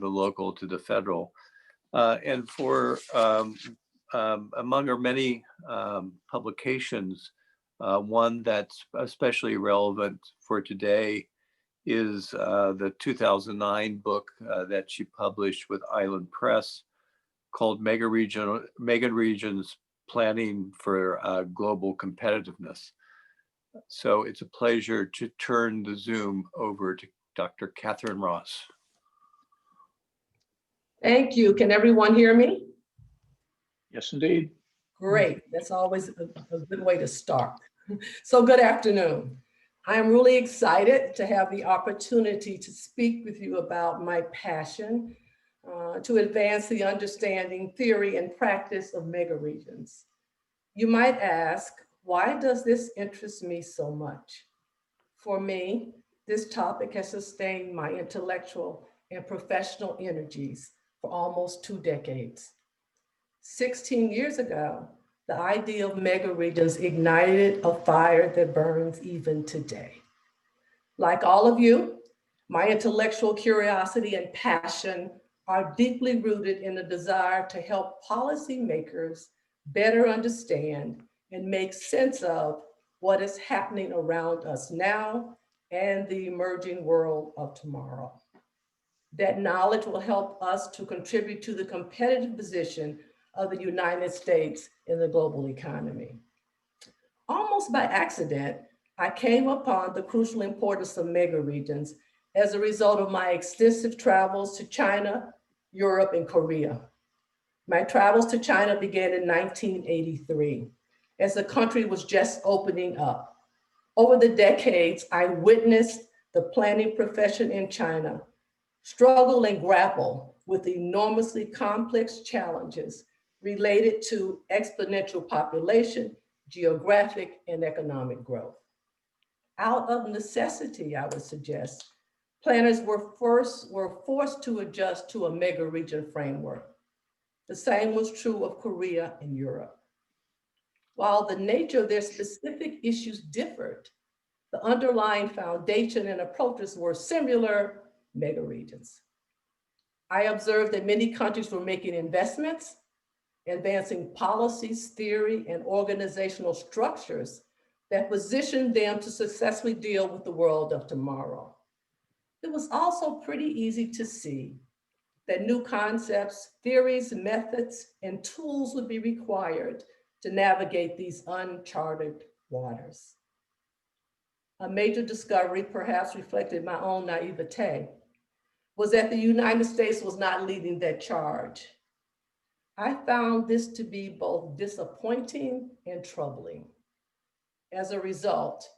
the local to the federal. And for among our many publications, one that's especially relevant for today is the 2009 book that she published with Island Press called Megaregions Planning for Global Competitiveness. So it's a pleasure to turn the Zoom over to Dr. Catherine Ross. Thank you. Can everyone hear me? Yes, indeed. Great. That's always a good way to start. So good afternoon. I am really excited to have the opportunity to speak with you about my passion to advance the understanding, theory, and practice of megaregions. You might ask, why does this interest me so much? For me, this topic has sustained my intellectual and professional energies for almost 2 decades. 16 years ago, the idea of megaregions ignited a fire that burns even today. Like all of you, my intellectual curiosity and passion are deeply rooted in a desire to help policymakers better understand and make sense of what is happening around us now and the emerging world of tomorrow. That knowledge will help us to contribute to the competitive position of the United States in the global economy. Almost by accident, I came upon the crucial importance of megaregions as a result of my extensive travels to China, Europe, and Korea. My travels to China began in 1983, as the country was just opening up. Over the decades, I witnessed the planning profession in China struggle and grapple with enormously complex challenges related to exponential population, geographic, and economic growth. Out of necessity, I would suggest, planners were forced to adjust to a megaregion framework. The same was true of Korea and Europe. While the nature of their specific issues differed, the underlying foundation and approaches were similar: megaregions. I observed that many countries were making investments, advancing policies, theory, and organizational structures that positioned them to successfully deal with the world of tomorrow. It was also pretty easy to see that new concepts, theories, methods, and tools would be required to navigate these uncharted waters. A major discovery, perhaps reflected my own naivete, was that the United States was not leading that charge. I found this to be both disappointing and troubling. As a result,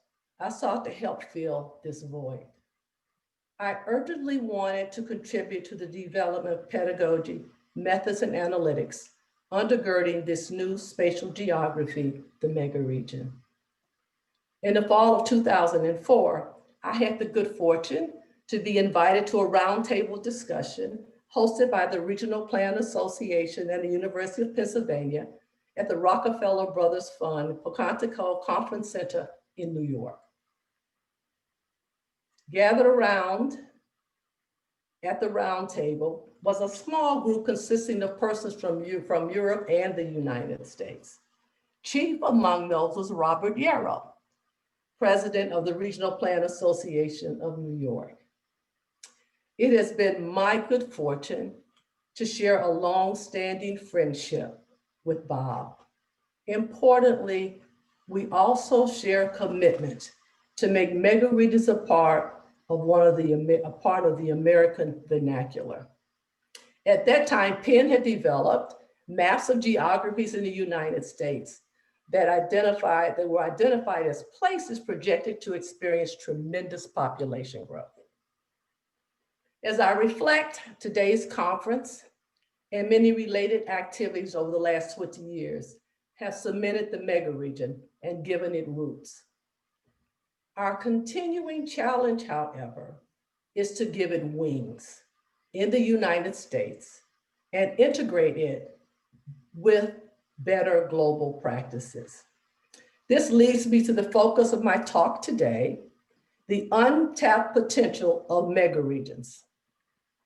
I sought to help fill this void. I urgently wanted to contribute to the development of pedagogy, methods, and analytics undergirding this new spatial geography, the megaregion. In the fall of 2004, I had the good fortune to be invited to a roundtable discussion hosted by the Regional Plan Association and the University of Pennsylvania at the Rockefeller Brothers Fund Pocantico Conference Center in New York. Gathered around at the roundtable was a small group consisting of persons from Europe and the United States. Chief among those was Robert Yarrow, president of the Regional Plan Association of New York. It has been my good fortune to share a long-standing friendship with Bob. Importantly, we also share a commitment to make megaregions a part of the American vernacular. At that time, Penn had developed maps of geographies in the United States that were identified as places projected to experience tremendous population growth. As I reflect, today's conference and many related activities over the last 20 years have cemented the megaregion and given it roots. Our continuing challenge, however, is to give it wings in the United States and integrate it with better global practices. This leads me to the focus of my talk today, the untapped potential of megaregions.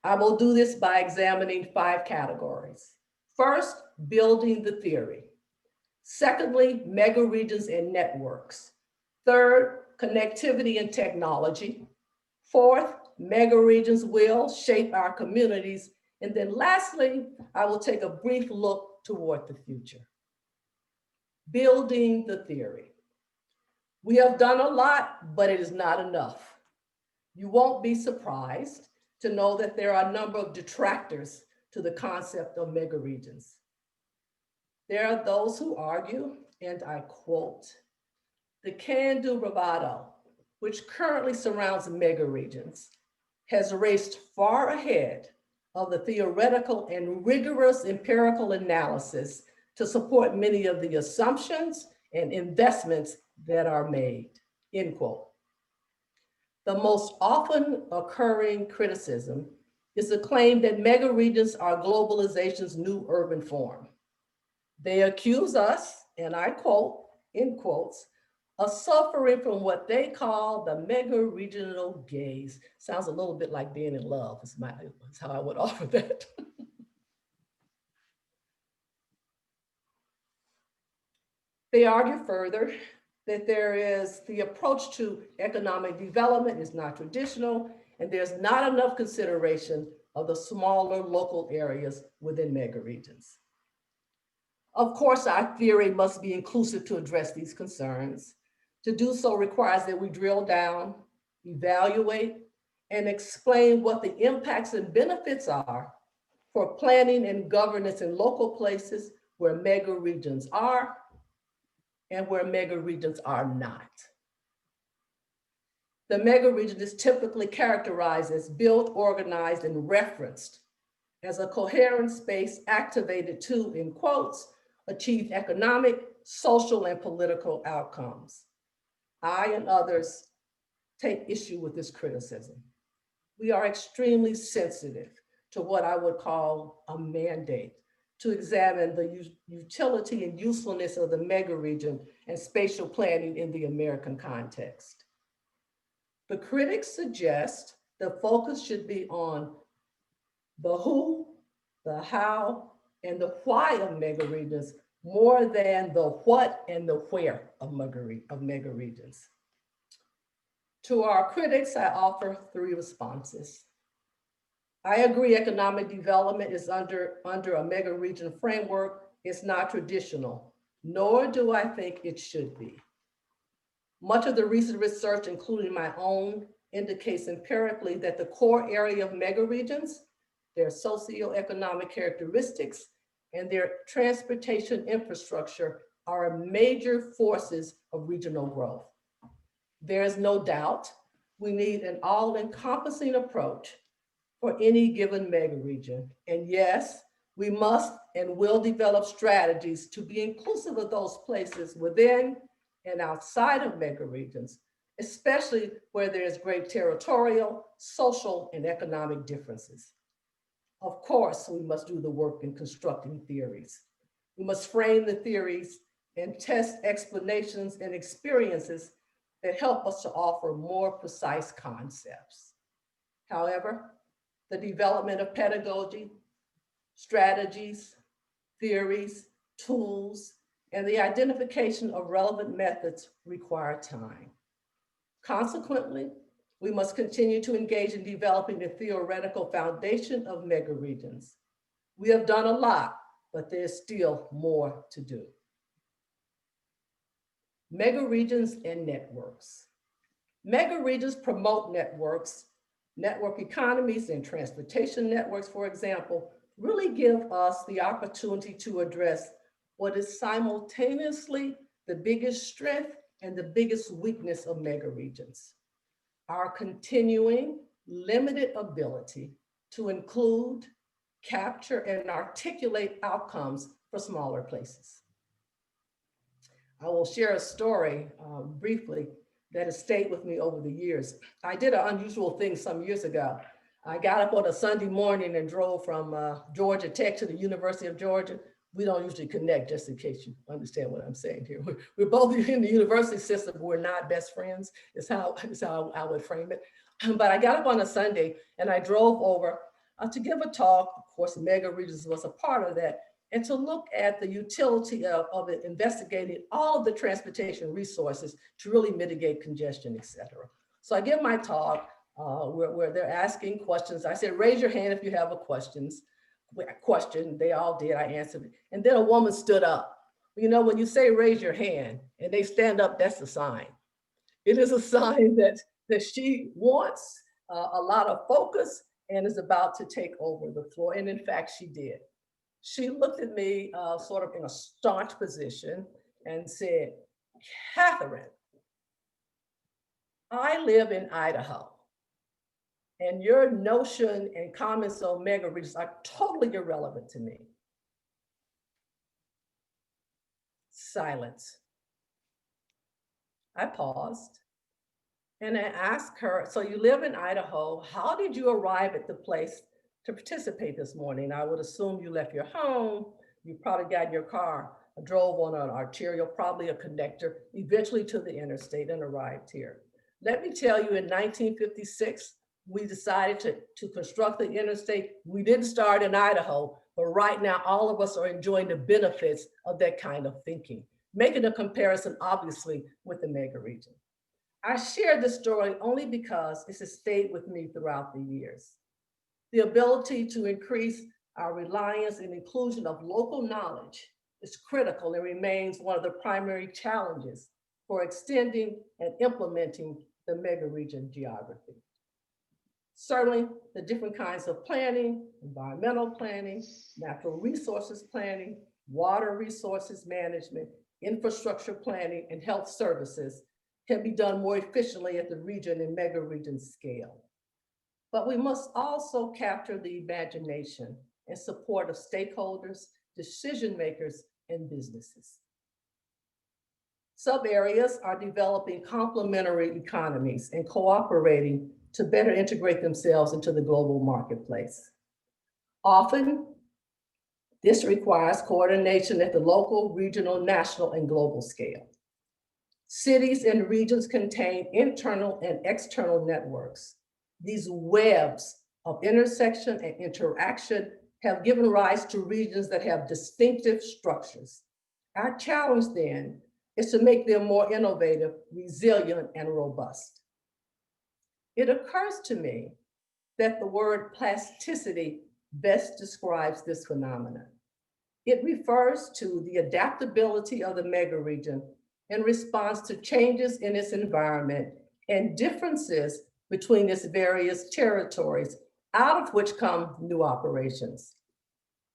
I will do this by examining 5 categories. First, building the theory. Secondly, megaregions and networks. Third, connectivity and technology. Fourth, megaregions will shape our communities. And then lastly, I will take a brief look toward the future. Building the theory. We have done a lot, but it is not enough. You won't be surprised to know that there are a number of detractors to the concept of megaregions. There are those who argue, and I quote, "The can-do bravado, which currently surrounds megaregions, has raced far ahead of the theoretical and rigorous empirical analysis to support many of the assumptions and investments that are made," end quote. The most often occurring criticism is the claim that megaregions are globalization's new urban form. They accuse us, and I quote, in quotes, of suffering from what they call the mega-regional gaze. Sounds a little bit like being in love, is how I would offer that. They argue further that the approach to economic development is not traditional, and there's not enough consideration of the smaller local areas within megaregions. Of course, our theory must be inclusive to address these concerns. To do so requires that we drill down, evaluate, and explain what the impacts and benefits are for planning and governance in local places where megaregions are and where megaregions are not. The megaregion is typically characterized as built, organized, and referenced as a coherent space activated to, in quotes, achieve economic, social, and political outcomes. I and others take issue with this criticism. We are extremely sensitive to what I would call a mandate to examine the utility and usefulness of the megaregion and spatial planning in the American context. The critics suggest the focus should be on the who, the how, and the why of megaregions more than the what and the where of megaregions. To our critics, I offer 3 responses. I agree economic development is under a megaregion framework. It's not traditional, nor do I think it should be. Much of the recent research, including my own, indicates empirically that the core area of megaregions, their socioeconomic characteristics, and their transportation infrastructure are major forces of regional growth. There is no doubt we need an all-encompassing approach for any given megaregion. And yes, we must and will develop strategies to be inclusive of those places within and outside of megaregions, especially where there is great territorial, social, and economic differences. Of course, we must do the work in constructing theories. We must frame the theories and test explanations and experiences that help us to offer more precise concepts. However, the development of pedagogy, strategies, theories, tools, and the identification of relevant methods require time. Consequently, we must continue to engage in developing the theoretical foundation of megaregions. We have done a lot, but there's still more to do. Megaregions and networks. Megaregions promote networks. Network economies and transportation networks, for example, really give us the opportunity to address what is simultaneously the biggest strength and the biggest weakness of megaregions: our continuing limited ability to include, capture, and articulate outcomes for smaller places. I will share a story briefly that has stayed with me over the years. I did an unusual thing some years ago. I got up on a Sunday morning and drove from Georgia Tech to the University of Georgia. We don't usually connect, just in case you understand what I'm saying here. We're both in the university system, but we're not best friends, is how I would frame it. But I got up on a Sunday and I drove over to give a talk. Of course, Megaregions was a part of that, and to look at the utility of it, investigating all of the transportation resources to really mitigate congestion, et cetera. So I give my talk where they're asking questions. I said, raise your hand if you have a question. They all did, I answered it. And then a woman stood up. You know, when you say raise your hand and they stand up, that's a sign. It is a sign that she wants a lot of focus and is about to take over the floor. And in fact, she did. She looked at me sort of in a staunch position and said, Catherine, I live in Idaho, and your notion and comments on Megaregions are totally irrelevant to me. Silence. I paused and I asked her, so you live in Idaho, how did you arrive at the place to participate this morning? I would assume you left your home, you probably got in your car, drove on an arterial, probably a connector, eventually to the interstate and arrived here. Let me tell you, in 1956, we decided to construct the interstate. We didn't start in Idaho, but right now all of us are enjoying the benefits of that kind of thinking, making a comparison, obviously, with the megaregion. I share this story only because it has stayed with me throughout the years. The ability to increase our reliance and inclusion of local knowledge is critical and remains one of the primary challenges for extending and implementing the megaregion geography. Certainly, the different kinds of planning, environmental planning, natural resources planning, water resources management, infrastructure planning, and health services can be done more efficiently at the region and megaregion scale. But we must also capture the imagination and support of stakeholders, decision makers, and businesses. Sub-areas are developing complementary economies and cooperating to better integrate themselves into the global marketplace. Often, this requires coordination at the local, regional, national, and global scale. Cities and regions contain internal and external networks. These webs of intersection and interaction have given rise to regions that have distinctive structures. Our challenge then is to make them more innovative, resilient, and robust. It occurs to me that the word plasticity best describes this phenomenon. It refers to the adaptability of the megaregion in response to changes in its environment and differences between its various territories, out of which come new operations.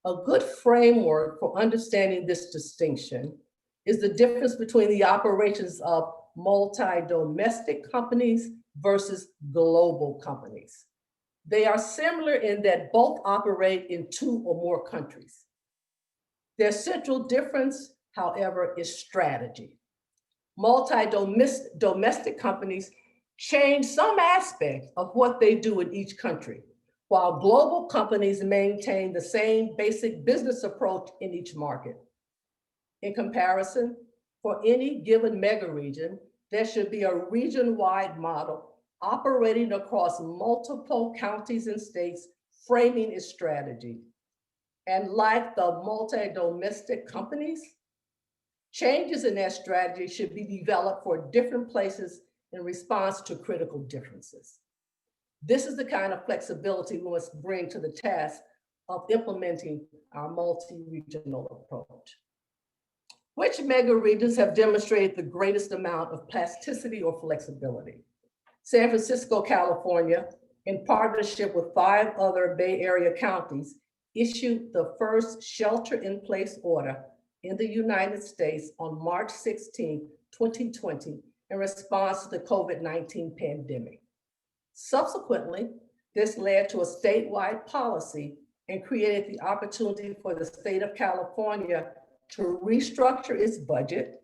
A good framework for understanding this distinction is the difference between the operations of multi-domestic companies versus global companies. They are similar in that both operate in 2 or more countries. Their central difference, however, is strategy. Multi-domestic companies change some aspect of what they do in each country, while global companies maintain the same basic business approach in each market. In comparison, for any given megaregion, there should be a region-wide model operating across multiple counties and states, framing its strategy. And like the multi-domestic companies, changes in that strategy should be developed for different places in response to critical differences. This is the kind of flexibility we must bring to the task of implementing our multi-regional approach. Which megaregions have demonstrated the greatest amount of plasticity or flexibility? San Francisco, California, in partnership with 5 other Bay Area counties, issued the first shelter-in-place order in the United States on March 16, 2020, in response to the COVID-19 pandemic. Subsequently, this led to a statewide policy and created the opportunity for the state of California to restructure its budget,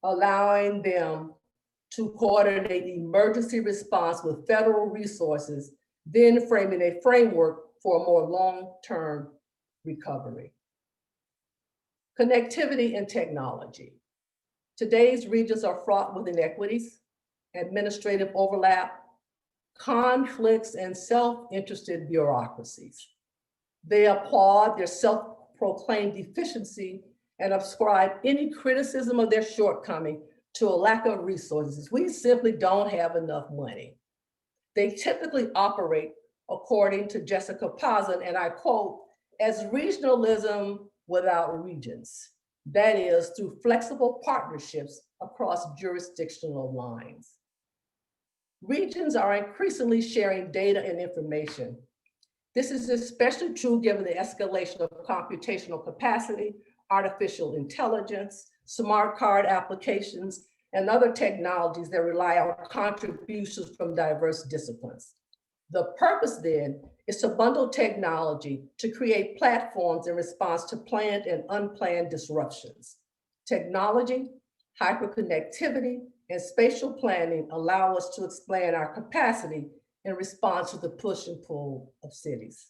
allowing them to coordinate emergency response with federal resources, then framing a framework for a more long-term recovery. Connectivity and technology. Today's regions are fraught with inequities, administrative overlap, conflicts, and self-interested bureaucracies. They applaud their self-proclaimed deficiency and ascribe any criticism of their shortcoming to a lack of resources. We simply don't have enough money. They typically operate according to Jessica Pazin, and I quote, as regionalism without regions. That is, through flexible partnerships across jurisdictional lines. Regions are increasingly sharing data and information. This is especially true given the escalation of computational capacity, artificial intelligence, smart card applications, and other technologies that rely on contributions from diverse disciplines. The purpose then is to bundle technology to create platforms in response to planned and unplanned disruptions. Technology, hyperconnectivity, and spatial planning allow us to expand our capacity in response to the push and pull of cities.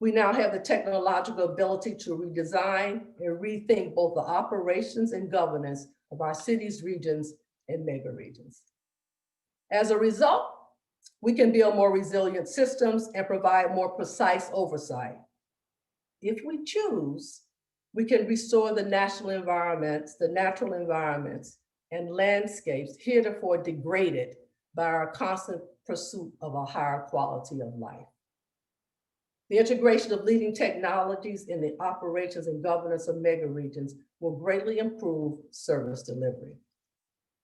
We now have the technological ability to redesign and rethink both the operations and governance of our cities, regions, and megaregions. As a result, we can build more resilient systems and provide more precise oversight. If we choose, we can restore the natural environments, and landscapes heretofore degraded by our constant pursuit of a higher quality of life. The integration of leading technologies in the operations and governance of megaregions will greatly improve service delivery.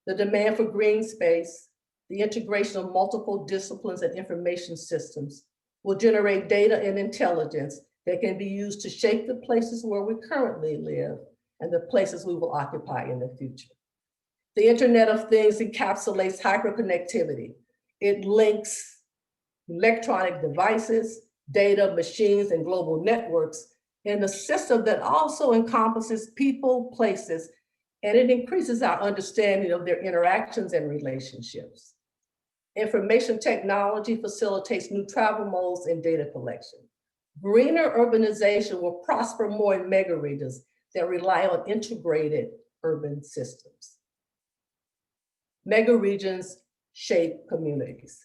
The demand for green space, the integration of multiple disciplines and information systems will generate data and intelligence that can be used to shape the places where we currently live and the places we will occupy in the future. The Internet of Things encapsulates hyperconnectivity. It links electronic devices, data, machines, and global networks in a system that also encompasses people, places, and it increases our understanding of their interactions and relationships. Information technology facilitates new travel modes and data collection. Greener urbanization will prosper more in megaregions that rely on integrated urban systems. Megaregions shape communities.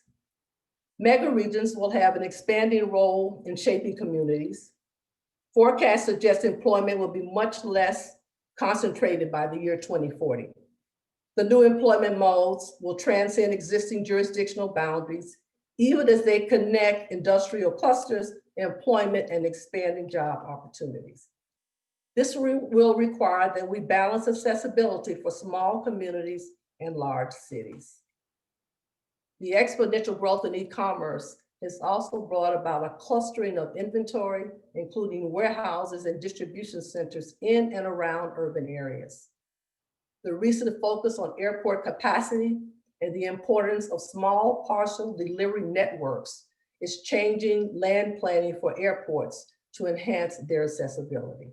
Megaregions will have an expanding role in shaping communities. Forecasts suggest employment will be much less concentrated by the year 2040. The new employment modes will transcend existing jurisdictional boundaries, even as they connect industrial clusters, employment, and expanding job opportunities. This will require that we balance accessibility for small communities and large cities. The exponential growth in e-commerce has also brought about a clustering of inventory, including warehouses and distribution centers in and around urban areas. The recent focus on airport capacity and the importance of small parcel delivery networks is changing land planning for airports to enhance their accessibility.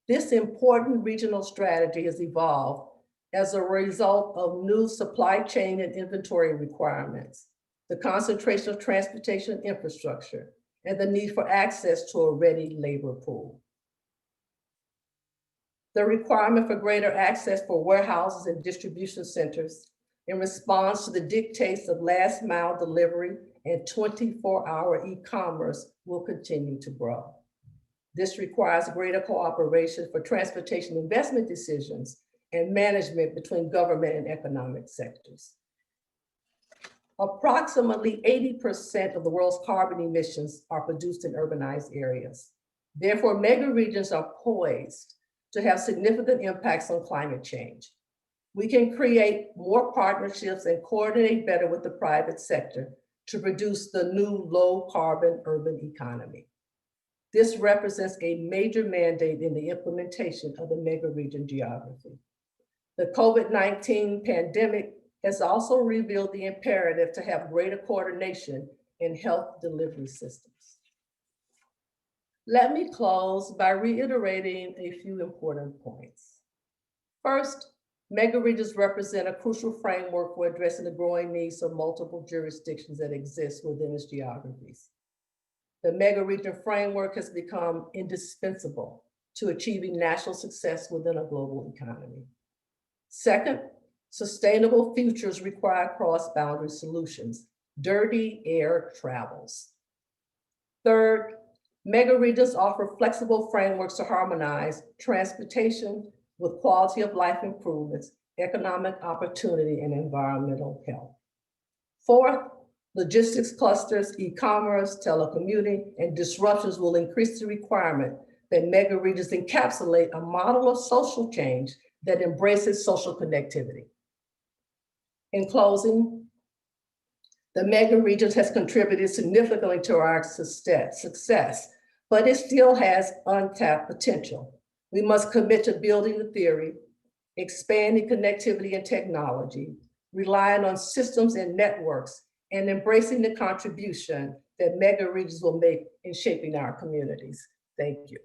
This important regional strategy has evolved as a result of new supply chain and inventory requirements, the concentration of transportation infrastructure, and the need for access to a ready labor pool. The requirement for greater access for warehouses and distribution centers in response to the dictates of last mile delivery and 24-hour e-commerce will continue to grow. This requires greater cooperation for transportation investment decisions and management between government and economic sectors. Approximately 80% of the world's carbon emissions are produced in urbanized areas. Therefore, megaregions are poised to have significant impacts on climate change. We can create more partnerships and coordinate better with the private sector to produce the new low carbon urban economy. This represents a major mandate in the implementation of the megaregion geography. The COVID-19 pandemic has also revealed the imperative to have greater coordination in health delivery systems. Let me close by reiterating a few important points. First, megaregions represent a crucial framework for addressing the growing needs of multiple jurisdictions that exist within its geographies. The megaregion framework has become indispensable to achieving national success within a global economy. Second, sustainable futures require cross-boundary solutions. Dirty air travels. Third, Megaregions offer flexible frameworks to harmonize transportation with quality of life improvements, economic opportunity, and environmental health. Fourth, logistics clusters, e-commerce, telecommuting, and disruptions will increase the requirement that megaregions encapsulate a model of social change that embraces social connectivity. In closing, the megaregions has contributed significantly to our success, but it still has untapped potential. We must commit to building the theory, expanding connectivity and technology, relying on systems and networks, and embracing the contribution that megaregions will make in shaping our communities. Thank you.